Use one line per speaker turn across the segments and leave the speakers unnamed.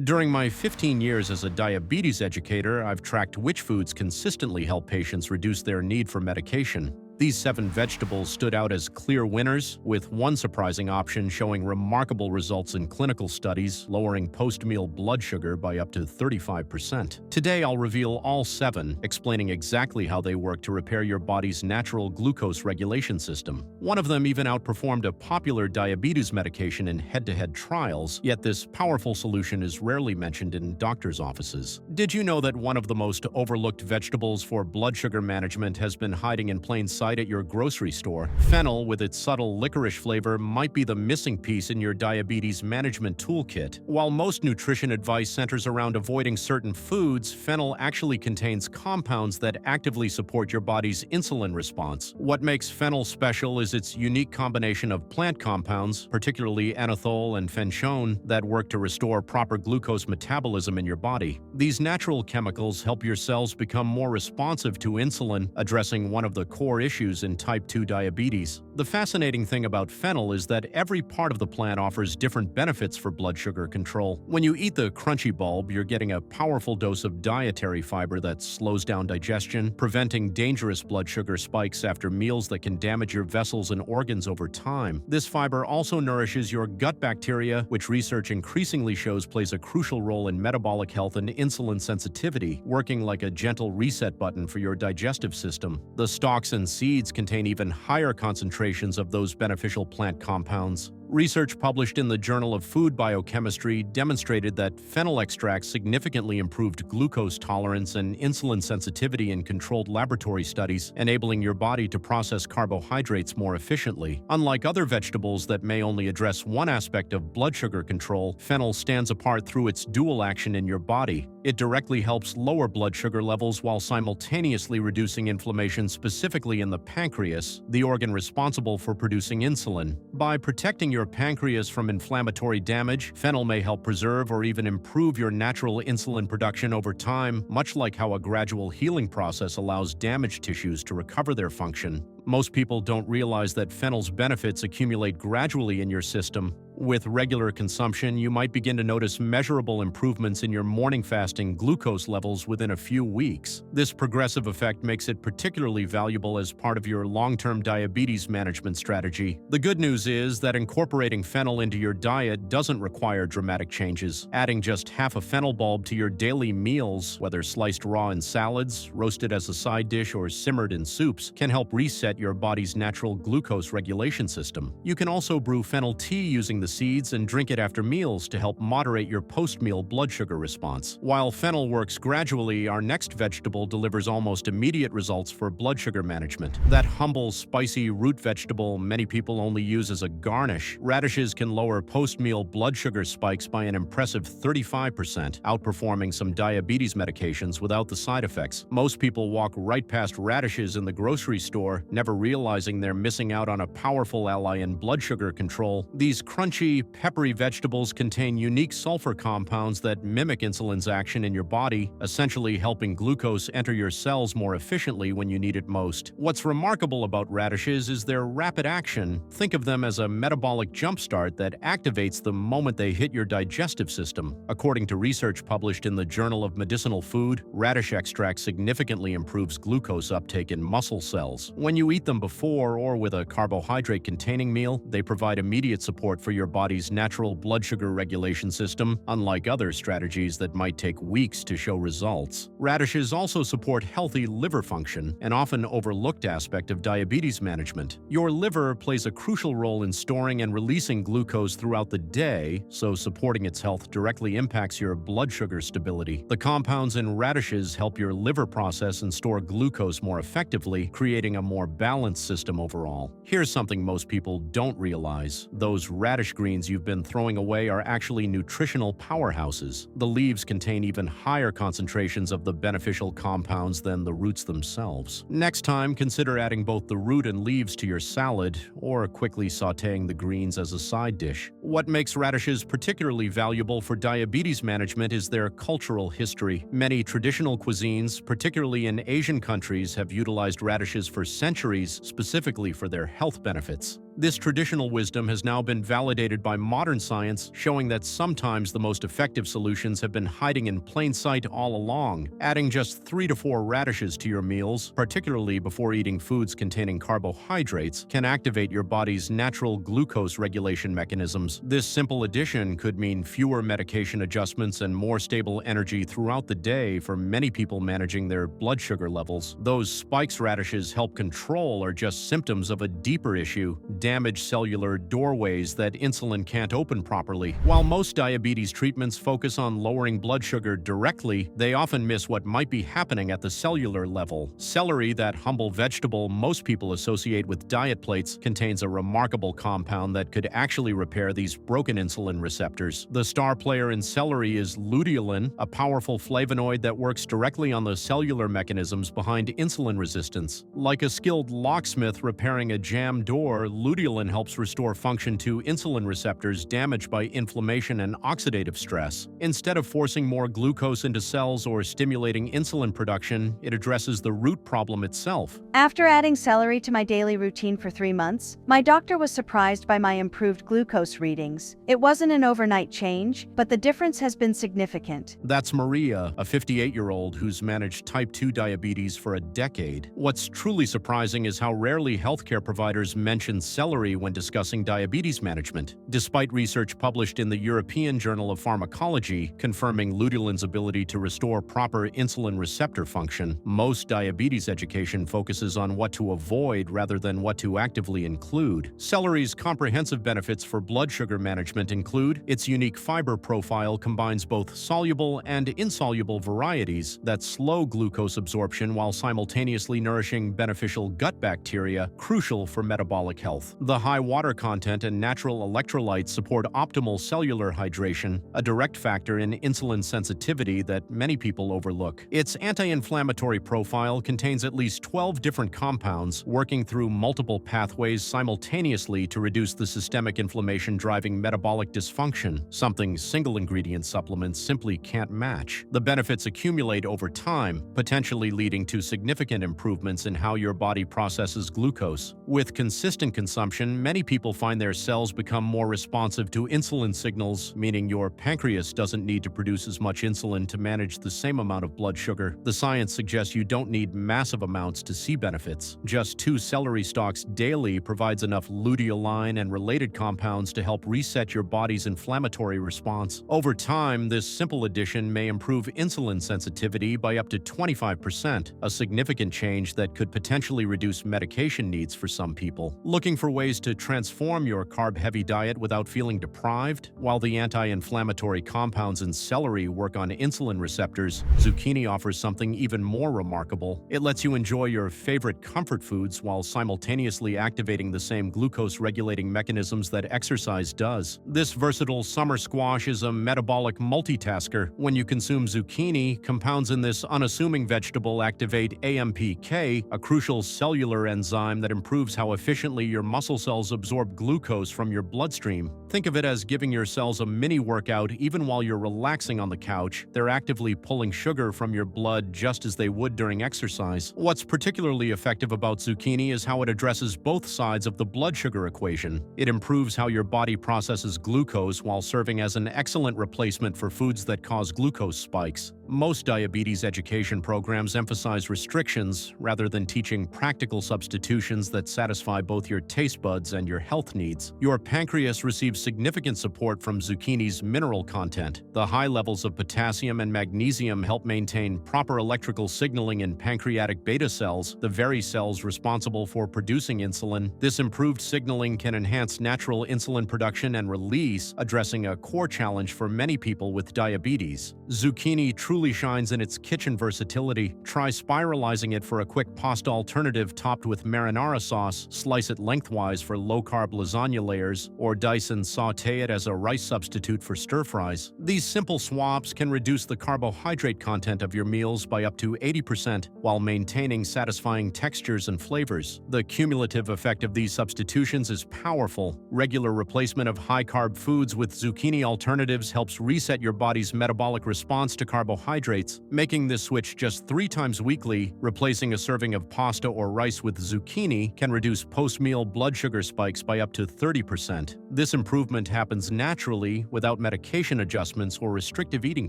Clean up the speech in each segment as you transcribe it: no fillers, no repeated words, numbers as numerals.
During my 15 years as a diabetes educator, I've tracked which foods consistently help patients reduce their need for medication. These 7 vegetables stood out as clear winners, with one surprising option showing remarkable results in clinical studies, lowering post-meal blood sugar by up to 35%. Today, I'll reveal all 7, explaining exactly how they work to repair your body's natural glucose regulation system. One of them even outperformed a popular diabetes medication in head-to-head trials, yet this powerful solution is rarely mentioned in doctors' offices. Did you know that one of the most overlooked vegetables for blood sugar management has been hiding in plain sight at your grocery store? Fennel, with its subtle licorice flavor, might be the missing piece in your diabetes management toolkit. While most nutrition advice centers around avoiding certain foods, fennel actually contains compounds that actively support your body's insulin response. What makes fennel special is its unique combination of plant compounds, particularly anethole and fenchone, that work to restore proper glucose metabolism in your body. These natural chemicals help your cells become more responsive to insulin, addressing one of the core issues in type 2 diabetes. The fascinating thing about fennel is that every part of the plant offers different benefits for blood sugar control. When you eat the crunchy bulb, you're getting a powerful dose of dietary fiber that slows down digestion, preventing dangerous blood sugar spikes after meals that can damage your vessels and organs over time. This fiber also nourishes your gut bacteria, which research increasingly shows plays a crucial role in metabolic health and insulin sensitivity, working like a gentle reset button for your digestive system. The stalks and seeds contain even higher concentrations of those beneficial plant compounds. Research published in the Journal of Food Biochemistry demonstrated that fennel extracts significantly improved glucose tolerance and insulin sensitivity in controlled laboratory studies, enabling your body to process carbohydrates more efficiently. Unlike other vegetables that may only address one aspect of blood sugar control, fennel stands apart through its dual action in your body. It directly helps lower blood sugar levels while simultaneously reducing inflammation, specifically in the pancreas, the organ responsible for producing insulin. By protecting your pancreas from inflammatory damage, fennel may help preserve or even improve your natural insulin production over time, much like how a gradual healing process allows damaged tissues to recover their function. Most people don't realize that fennel's benefits accumulate gradually in your system. With regular consumption, you might begin to notice measurable improvements in your morning fasting glucose levels within a few weeks. This progressive effect makes it particularly valuable as part of your long-term diabetes management strategy. The good news is that incorporating fennel into your diet doesn't require dramatic changes. Adding just half a fennel bulb to your daily meals, whether sliced raw in salads, roasted as a side dish, or simmered in soups, can help reset your body's natural glucose regulation system. You can also brew fennel tea using the seeds and drink it after meals to help moderate your post-meal blood sugar response. While fennel works gradually, our next vegetable delivers almost immediate results for blood sugar management. That humble, spicy root vegetable many people only use as a garnish, radishes can lower post-meal blood sugar spikes by an impressive 35%, outperforming some diabetes medications without the side effects. Most people walk right past radishes in the grocery store, never realizing they're missing out on a powerful ally in blood sugar control. These crunchy, peppery vegetables contain unique sulfur compounds that mimic insulin's action in your body, essentially helping glucose enter your cells more efficiently when you need it most. What's remarkable about radishes is their rapid action. Think of them as a metabolic jumpstart that activates the moment they hit your digestive system. According to research published in the Journal of Medicinal Food, radish extract significantly improves glucose uptake in muscle cells. When you eat them before or with a carbohydrate-containing meal, they provide immediate support for your body's natural blood sugar regulation system, unlike other strategies that might take weeks to show results. Radishes also support healthy liver function, an often overlooked aspect of diabetes management. Your liver plays a crucial role in storing and releasing glucose throughout the day, so supporting its health directly impacts your blood sugar stability. The compounds in radishes help your liver process and store glucose more effectively, creating a more balanced system overall. Here's something most people don't realize. Those radish greens you've been throwing away are actually nutritional powerhouses. The leaves contain even higher concentrations of the beneficial compounds than the roots themselves. Next time, consider adding both the root and leaves to your salad, or quickly sautéing the greens as a side dish. What makes radishes particularly valuable for diabetes management is their cultural history. Many traditional cuisines, particularly in Asian countries, have utilized radishes for centuries, specifically for their health benefits. This traditional wisdom has now been validated by modern science, showing that sometimes the most effective solutions have been hiding in plain sight all along. Adding just 3 to 4 radishes to your meals, particularly before eating foods containing carbohydrates, can activate your body's natural glucose regulation mechanisms. This simple addition could mean fewer medication adjustments and more stable energy throughout the day for many people managing their blood sugar levels. Those spikes radishes help control are just symptoms of a deeper issue: damaged cellular doorways that insulin can't open properly. While most diabetes treatments focus on lowering blood sugar directly, they often miss what might be happening at the cellular level. Celery, that humble vegetable most people associate with diet plates, contains a remarkable compound that could actually repair these broken insulin receptors. The star player in celery is luteolin, a powerful flavonoid that works directly on the cellular mechanisms behind insulin resistance. Like a skilled locksmith repairing a jammed door, luteolin helps restore function to insulin receptors damaged by inflammation and oxidative stress. Instead of forcing more glucose into cells or stimulating insulin production, it addresses the root problem itself.
After adding celery to my daily routine for 3 months, my doctor was surprised by my improved glucose readings. It wasn't an overnight change, but the difference has been significant.
That's Maria, a 58-year-old who's managed type 2 diabetes for a decade. What's truly surprising is how rarely healthcare providers mention celery when discussing diabetes management. Despite research published in the European Journal of Pharmacology confirming luteolin's ability to restore proper insulin receptor function, most diabetes education focuses on what to avoid rather than what to actively include. Celery's comprehensive benefits for blood sugar management include its unique fiber profile combines both soluble and insoluble varieties that slow glucose absorption while simultaneously nourishing beneficial gut bacteria, crucial for metabolic health. The high water content and natural electrolytes support optimal cellular hydration, a direct factor in insulin sensitivity that many people overlook. Its anti-inflammatory profile contains at least 12 different compounds working through multiple pathways simultaneously to reduce the systemic inflammation driving metabolic dysfunction, something single-ingredient supplements simply can't match. The benefits accumulate over time, potentially leading to significant improvements in how your body processes glucose. With consistent consumption, many people find their cells become more responsive to insulin signals, meaning your pancreas doesn't need to produce as much insulin to manage the same amount of blood sugar. The science suggests you don't need massive amounts to see benefits. Just 2 celery stalks daily provides enough luteolin and related compounds to help reset your body's inflammatory response. Over time, this simple addition may improve insulin sensitivity by up to 25%, a significant change that could potentially reduce medication needs for some people. Looking for ways to transform your carb-heavy diet without feeling deprived? While the anti-inflammatory compounds in celery work on insulin receptors, zucchini offers something even more remarkable. It lets you enjoy your favorite comfort foods while simultaneously activating the same glucose-regulating mechanisms that exercise does. This versatile summer squash is a metabolic multitasker. When you consume zucchini, compounds in this unassuming vegetable activate AMPK, a crucial cellular enzyme that improves how efficiently your muscle cells absorb glucose from your bloodstream. Think of it as giving your cells a mini workout even while you're relaxing on the couch. They're actively pulling sugar from your blood just as they would during exercise. What's particularly effective about zucchini is how it addresses both sides of the blood sugar equation. It improves how your body processes glucose while serving as an excellent replacement for foods that cause glucose spikes. Most diabetes education programs emphasize restrictions rather than teaching practical substitutions that satisfy both your taste buds and your health needs. Your pancreas receives significant support from zucchini's mineral content. The high levels of potassium and magnesium help maintain proper electrical signaling in pancreatic beta cells, the very cells responsible for producing insulin. This improved signaling can enhance natural insulin production and release, addressing a core challenge for many people with diabetes. Zucchini truly shines in its kitchen versatility. Try spiralizing it for a quick pasta alternative topped with marinara sauce, slice it lengthwise for low-carb lasagna layers, or dice and sauté it as a rice substitute for stir-fries. These simple swaps can reduce the carbohydrate content of your meals by up to 80% while maintaining satisfying textures and flavors. The cumulative effect of these substitutions is powerful. Regular replacement of high-carb foods with zucchini alternatives helps reset your body's metabolic response to carbohydrates carbohydrates. Making this switch just 3 times weekly, replacing a serving of pasta or rice with zucchini, can reduce post-meal blood sugar spikes by up to 30%. This improvement happens naturally without medication adjustments or restrictive eating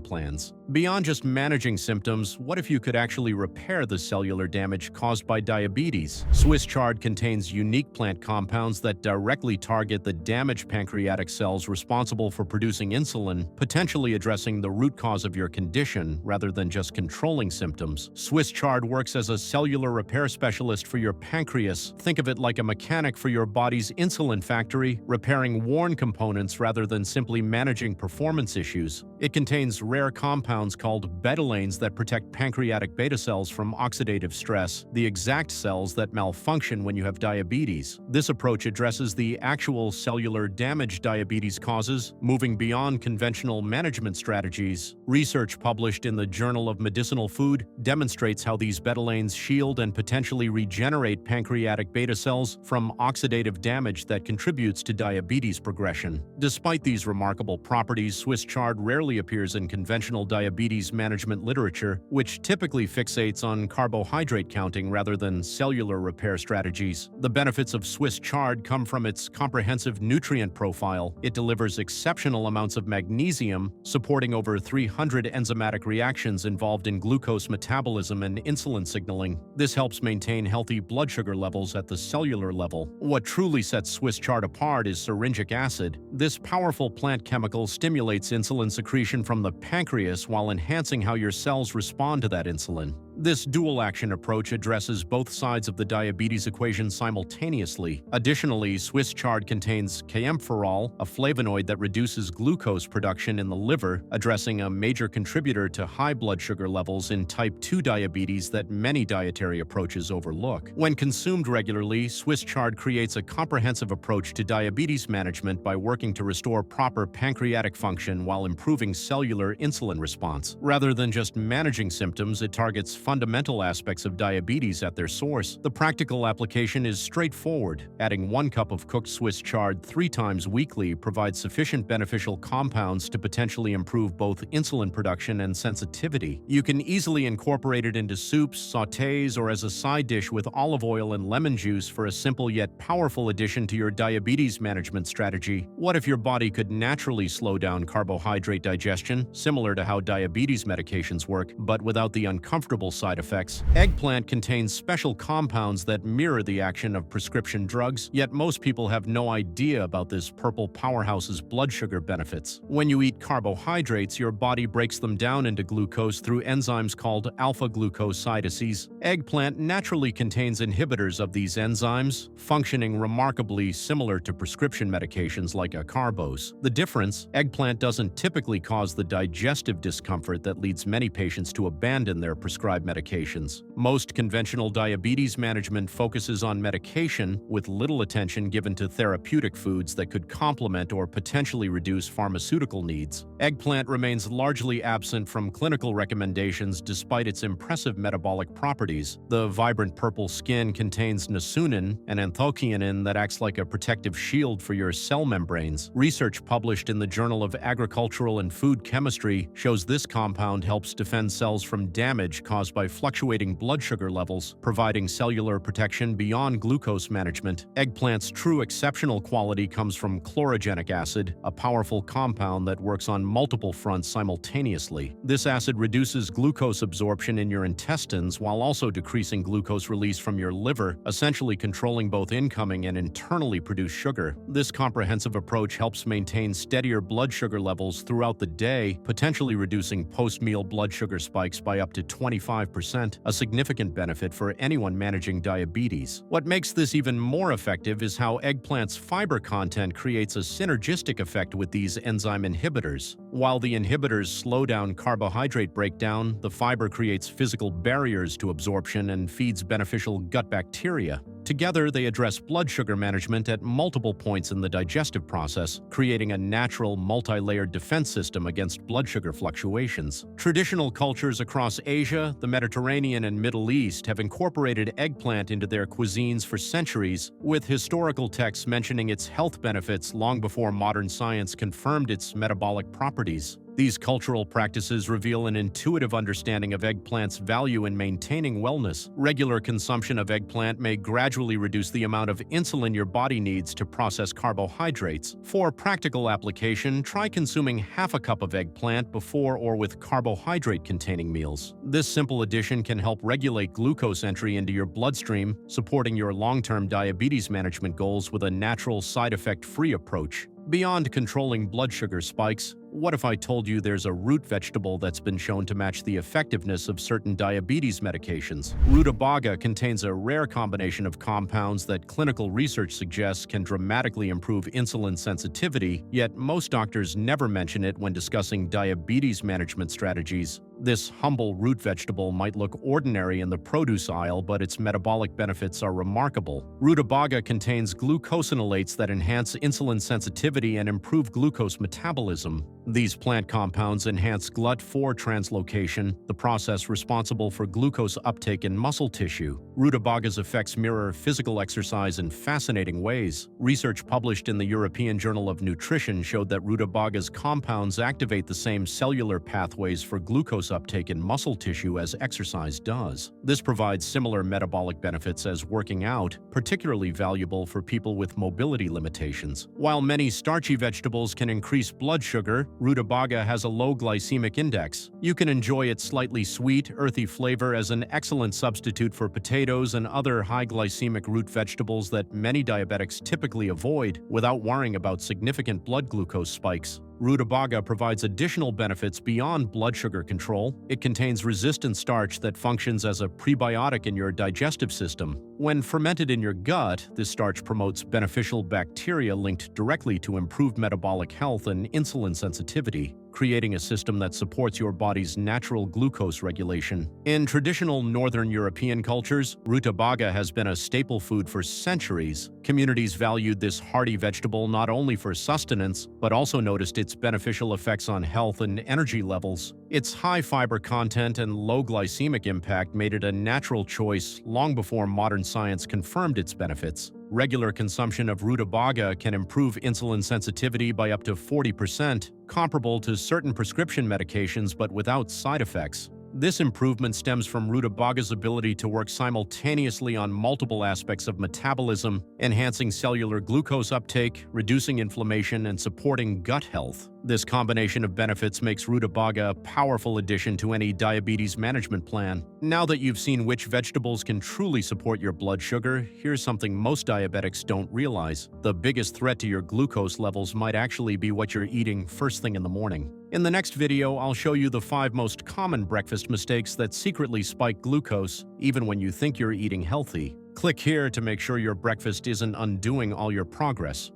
plans. Beyond just managing symptoms, what if you could actually repair the cellular damage caused by diabetes? Swiss Chard contains unique plant compounds that directly target the damaged pancreatic cells responsible for producing insulin, potentially addressing the root cause of your condition rather than just controlling symptoms. Swiss Chard works as a cellular repair specialist for your pancreas. Think of it like a mechanic for your body's insulin factory, repairing worn components rather than simply managing performance issues. It contains rare compounds called betalains that protect pancreatic beta cells from oxidative stress, the exact cells that malfunction when you have diabetes. This approach addresses the actual cellular damage diabetes causes, moving beyond conventional management strategies. Research published in the Journal of Medicinal Food demonstrates how these betalains shield and potentially regenerate pancreatic beta cells from oxidative damage that contributes to diabetes progression. Despite these remarkable properties, Swiss Chard rarely appears in conventional diabetes management literature, which typically fixates on carbohydrate counting rather than cellular repair strategies. The benefits of Swiss Chard come from its comprehensive nutrient profile. It delivers exceptional amounts of magnesium, supporting over 300 enzymatic reactions involved in glucose metabolism and insulin signaling. This helps maintain healthy blood sugar levels at the cellular level. What truly sets Swiss Chard apart is syringic acid. This powerful plant chemical stimulates insulin secretion from the pancreas while enhancing how your cells respond to that insulin. This dual-action approach addresses both sides of the diabetes equation simultaneously. Additionally, Swiss Chard contains kaempferol, a flavonoid that reduces glucose production in the liver, addressing a major contributor to high blood sugar levels in type 2 diabetes that many dietary approaches overlook. When consumed regularly, Swiss Chard creates a comprehensive approach to diabetes management by working to restore proper pancreatic function while improving cellular insulin response. Rather than just managing symptoms, it targets fundamental aspects of diabetes at their source. The practical application is straightforward. Adding 1 cup of cooked Swiss Chard 3 times weekly provides sufficient beneficial compounds to potentially improve both insulin production and sensitivity. You can easily incorporate it into soups, sautés, or as a side dish with olive oil and lemon juice for a simple yet powerful addition to your diabetes management strategy. What if your body could naturally slow down carbohydrate digestion, similar to how diabetes medications work, but without the uncomfortable side effects? Eggplant contains special compounds that mirror the action of prescription drugs, yet most people have no idea about this purple powerhouse's blood sugar benefits. When you eat carbohydrates, your body breaks them down into glucose through enzymes called alpha-glucosidases. Eggplant naturally contains inhibitors of these enzymes, functioning remarkably similar to prescription medications like acarbose. The difference: eggplant doesn't typically cause the digestive discomfort that leads many patients to abandon their prescribed medications. Most conventional diabetes management focuses on medication, with little attention given to therapeutic foods that could complement or potentially reduce pharmaceutical needs. Eggplant remains largely absent from clinical recommendations despite its impressive metabolic properties. The vibrant purple skin contains nasunin, an anthocyanin that acts like a protective shield for your cell membranes. Research published in the Journal of Agricultural and Food Chemistry shows this compound helps defend cells from damage caused by fluctuating blood sugar levels, providing cellular protection beyond glucose management. Eggplant's true exceptional quality comes from chlorogenic acid, a powerful compound that works on multiple fronts simultaneously. This acid reduces glucose absorption in your intestines while also decreasing glucose release from your liver, essentially controlling both incoming and internally produced sugar. This comprehensive approach helps maintain steadier blood sugar levels throughout the day, potentially reducing post-meal blood sugar spikes by up to 25%, a significant benefit for anyone managing diabetes. What makes this even more effective is how eggplant's fiber content creates a synergistic effect with these enzyme inhibitors. While the inhibitors slow down carbohydrate breakdown, the fiber creates physical barriers to absorption and feeds beneficial gut bacteria. Together, they address blood sugar management at multiple points in the digestive process, creating a natural, multi-layered defense system against blood sugar fluctuations. Traditional cultures across Asia, the Mediterranean, and Middle East have incorporated eggplant into their cuisines for centuries, with historical texts mentioning its health benefits long before modern science confirmed its metabolic properties. These cultural practices reveal an intuitive understanding of eggplant's value in maintaining wellness. Regular consumption of eggplant may gradually reduce the amount of insulin your body needs to process carbohydrates. For practical application, try consuming half a cup of eggplant before or with carbohydrate-containing meals. This simple addition can help regulate glucose entry into your bloodstream, supporting your long-term diabetes management goals with a natural, side-effect-free approach. Beyond controlling blood sugar spikes, what if I told you there's a root vegetable that's been shown to match the effectiveness of certain diabetes medications? Rutabaga contains a rare combination of compounds that clinical research suggests can dramatically improve insulin sensitivity, yet most doctors never mention it when discussing diabetes management strategies. This humble root vegetable might look ordinary in the produce aisle, but its metabolic benefits are remarkable. Rutabaga contains glucosinolates that enhance insulin sensitivity and improve glucose metabolism. These plant compounds enhance GLUT4 translocation, the process responsible for glucose uptake in muscle tissue. Rutabaga's effects mirror physical exercise in fascinating ways. Research published in the European Journal of Nutrition showed that Rutabaga's compounds activate the same cellular pathways for glucose uptake in muscle tissue as exercise does. This provides similar metabolic benefits as working out, particularly valuable for people with mobility limitations. While many starchy vegetables can increase blood sugar, Rutabaga has a low glycemic index. You can enjoy its slightly sweet, earthy flavor as an excellent substitute for potatoes and other high glycemic root vegetables that many diabetics typically avoid without worrying about significant blood glucose spikes. Rutabaga provides additional benefits beyond blood sugar control. It contains resistant starch that functions as a prebiotic in your digestive system. When fermented in your gut, this starch promotes beneficial bacteria linked directly to improved metabolic health and insulin sensitivity, creating a system that supports your body's natural glucose regulation. In traditional Northern European cultures, rutabaga has been a staple food for centuries. Communities valued this hearty vegetable not only for sustenance, but also noticed its beneficial effects on health and energy levels. Its high fiber content and low glycemic impact made it a natural choice long before modern science confirmed its benefits. Regular consumption of rutabaga can improve insulin sensitivity by up to 40%, comparable to certain prescription medications but without side effects. This improvement stems from rutabaga's ability to work simultaneously on multiple aspects of metabolism, enhancing cellular glucose uptake, reducing inflammation, and supporting gut health. This combination of benefits makes rutabaga a powerful addition to any diabetes management plan. Now that you've seen which vegetables can truly support your blood sugar, here's something most diabetics don't realize. The biggest threat to your glucose levels might actually be what you're eating first thing in the morning. In the next video, I'll show you the 5 most common breakfast mistakes that secretly spike glucose, even when you think you're eating healthy. Click here to make sure your breakfast isn't undoing all your progress.